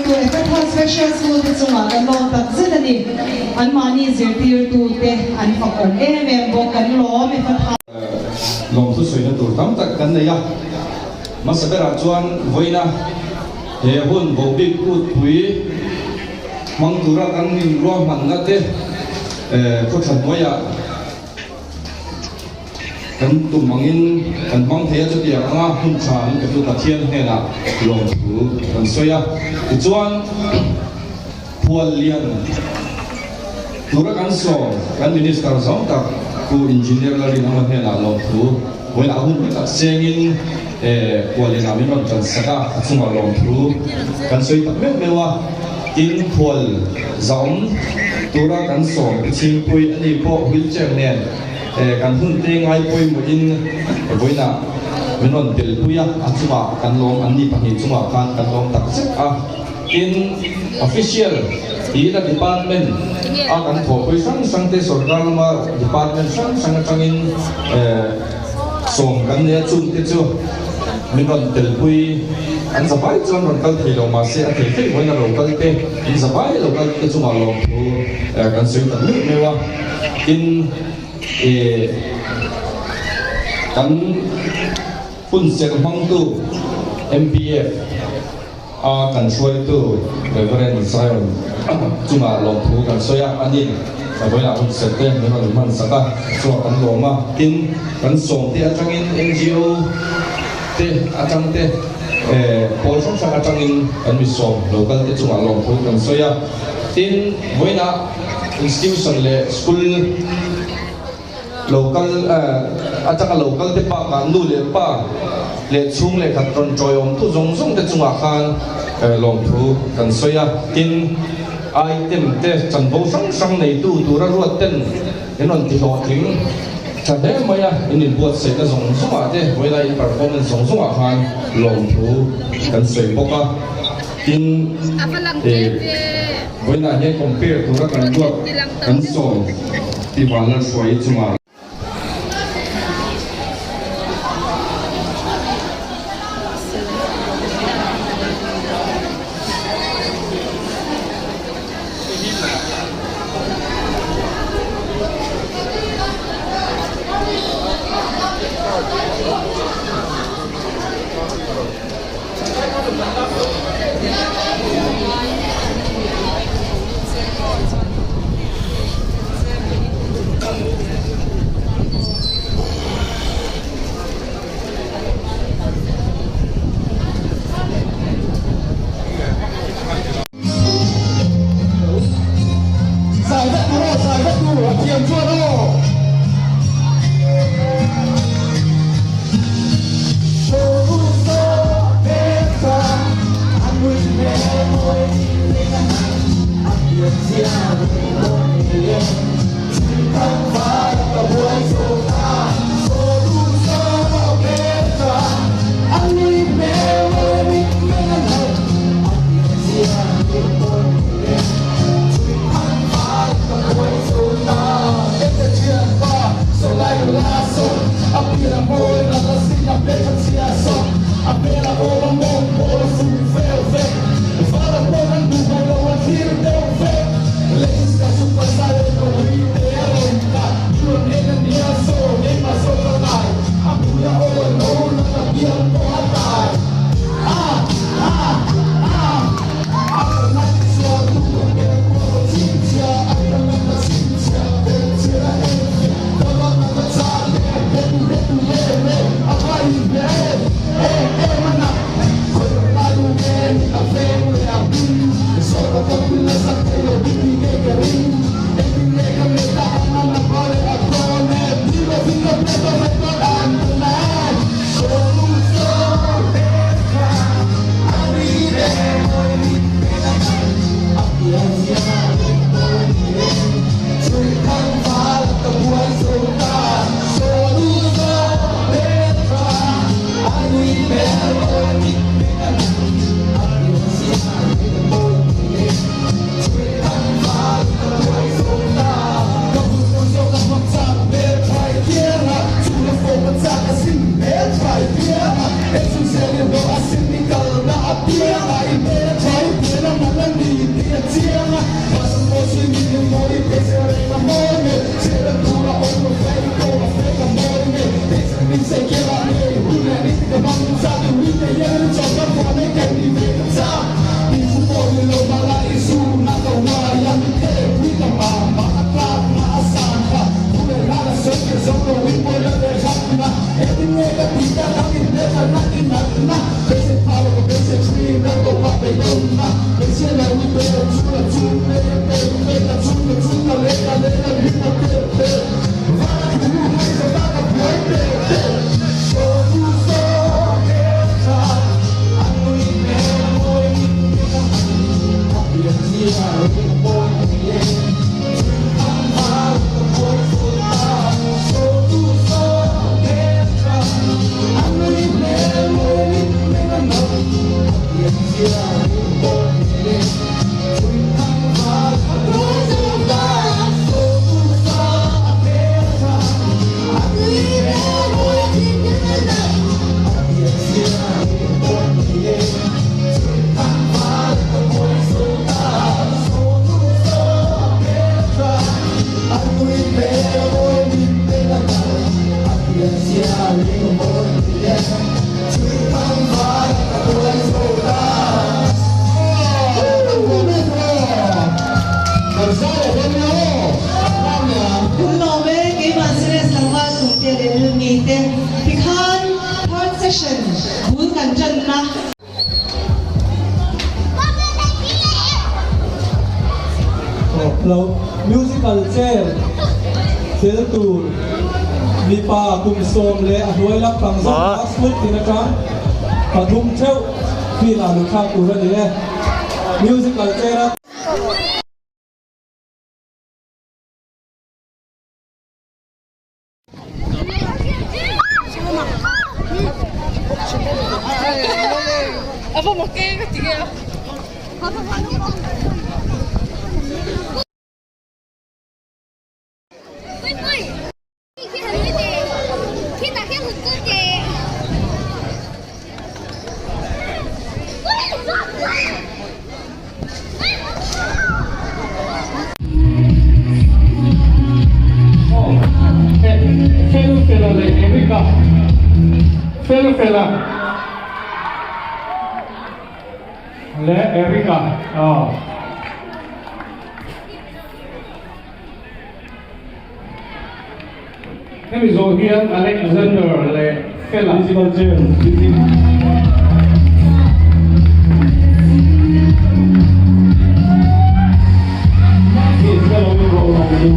tu FH Special School te chunga kan lo tak zedani an mani zirtir tu te an fakong bok kan lo me FH lom thu soi na tur tam tak kan nei ya masabera chuan voina he hun bo big ut pui mang tura kan ning ro man na te ko than moya kan tu mangin kan mang the chu dia anga hun chan ka tu ka thian he na lom thu kan soya chuan pual lian tura kan so kan minister zong tak ku engineer la rin ang he na lom thu when ahun ka sengin pual lian ami ron kan saka chunga lom thu kan soi tak mewa tin pual zong tura kan so chim pui ani po wheelchair nen kan hun te ngai poi mo in boina menon tel puya achuma kan lom anni pahi chuma kan lom tak sek in official ila department kan tho poi sang te sarkar ma department sang changin som kan ne chung te chu menon tel pui an sabai chuan ron kal thei lo ma se a thei thei boina lo kal te in sabai lo kal te chuma lom thu kan sui tak mewa in kan pun ser hong tu MPF kan suai tu Reverend Zion cuma long thu kan soya anin boleh nak pun ser teh memang man saka so kan loma tin kan som ti atangin NGO teh atang teh pol som sang atangin kan misom local teh cuma long thu kan soya tin boleh nak institution le school local ataka local te pa kan nu le pa le chung le khat tron choyom tu zong zong te chunga khan long thu kan soya tin item te chan bo sang nei tu ra ruat ten enon ti ho thing cha de maya in buat se ta zong zong a te wela in performance zong zong a khan long thu kan sei boka tin wela ye compare tu ra kan buat kan so ti wala swai chunga คุณโนเบกีมาเสด็จสังวาสตุเตียเดลมีเตพิคานพาร์ทเซสชั่นบุญกันจันนะเรามิวสิคัลเจอร์เซลตูมีปาคุมโซมเลอด้วยรับฟังสัมภาษณ์สุดที่นะครับปฐุมเช่าพี่ลาลุข้ากูระเดียมิวสิคัลเจอร์Apa makan ketiga? Fela และเอริกานี่มีโซเฮียนอเล็กซานเดอร์และเฟลาซิบาเจนนี่เฟลาไม่รู้เราดู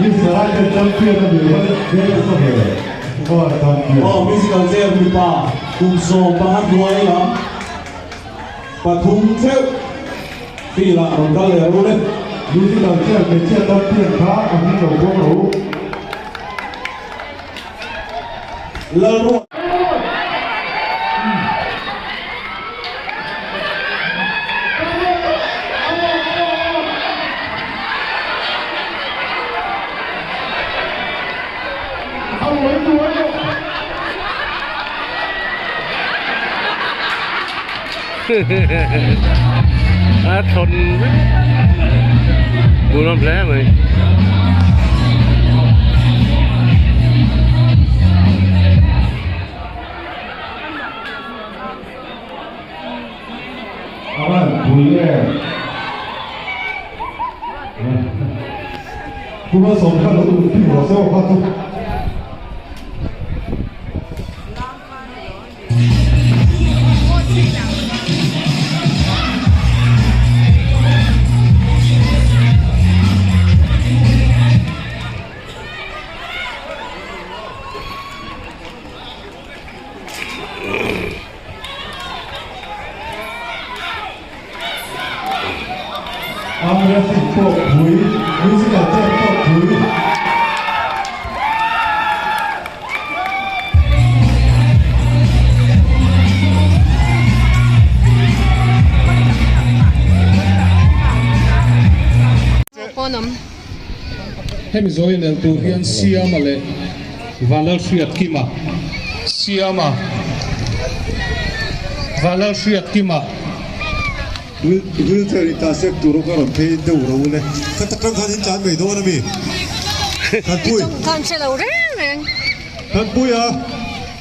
นี่สลายจะจำเพียงแต่เดียวเดียวก็เห็นก็ทำเพียงมิวสิคัลเจอร์มีปาคุมโซมปาด้วยนะปฐุมเช่าพี่ลาลุข้าเลยรู้เลย มิวสิคัลเจอร์เป็นเชื่อตั้งเพียงพระอันนี้เราพวกรู้แล้วรู้ทนบุญน้ำแผลไหมอะไรบุญแย่คุณมาส่งข้าเราดูที่หัวโซ่ข้าทุกอาเมริกพวกหุยมิวสิคัลเจอร์พวกหุยให้มีโซเฮียนตัวเฮียนเซียมาเลยวาลล์เชียดกิมาเซียมาวาลล์เชียดกิมาวิลเทอริตาเซกตูโรกาลเพย์เดอร์เราเลยก็ตะกังขันจานไม่โดนนะมีกันปุ้ยKan se lo remen. กันปุ้ยอ่ะ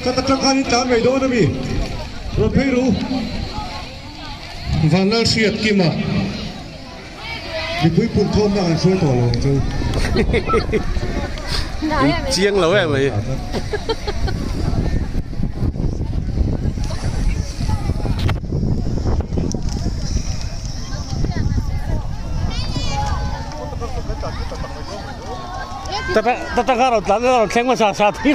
ก็ตะกังขันจานไม่โดนนะมีเราเพย์รู้ vanal siat kima đi bụi phun thôn đang ăn suối tổ lồng chứ chiêng lâu em ấy ta caro tan lo tengo sa sa ti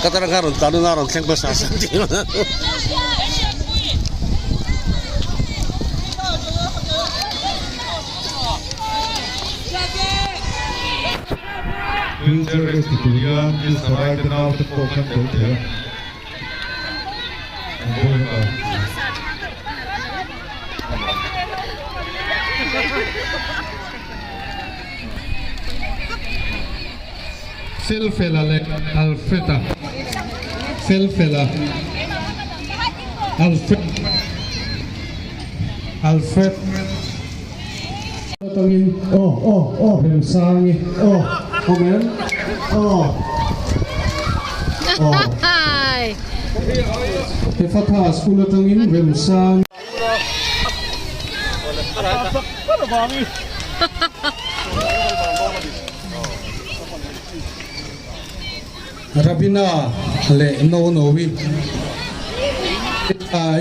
kata caro tan lo tengo sa sa ti Winter restituyan is right now to focus on there. Felfela le Alfreda Felfela Alfred tangin rem sangi amen he fatha school tangin rem sang Rabina le no wi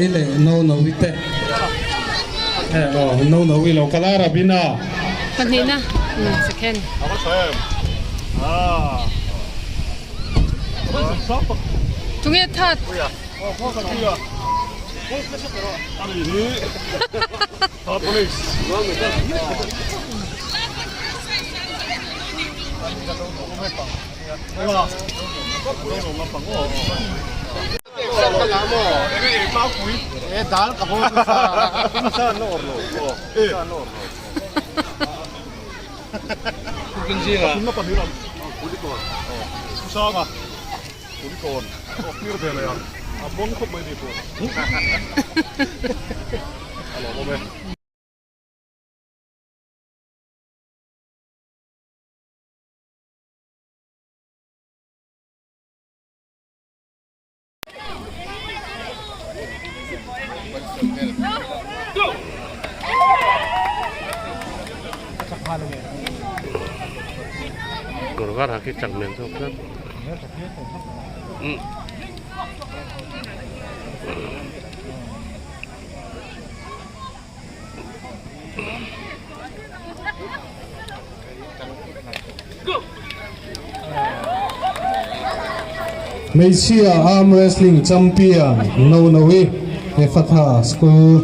ile no wi te no wi lo kala Rabina kanina second tungye tat Golkar hakik cak men sok kan. Malaysia Arm Wrestling Champion no wi he fatha school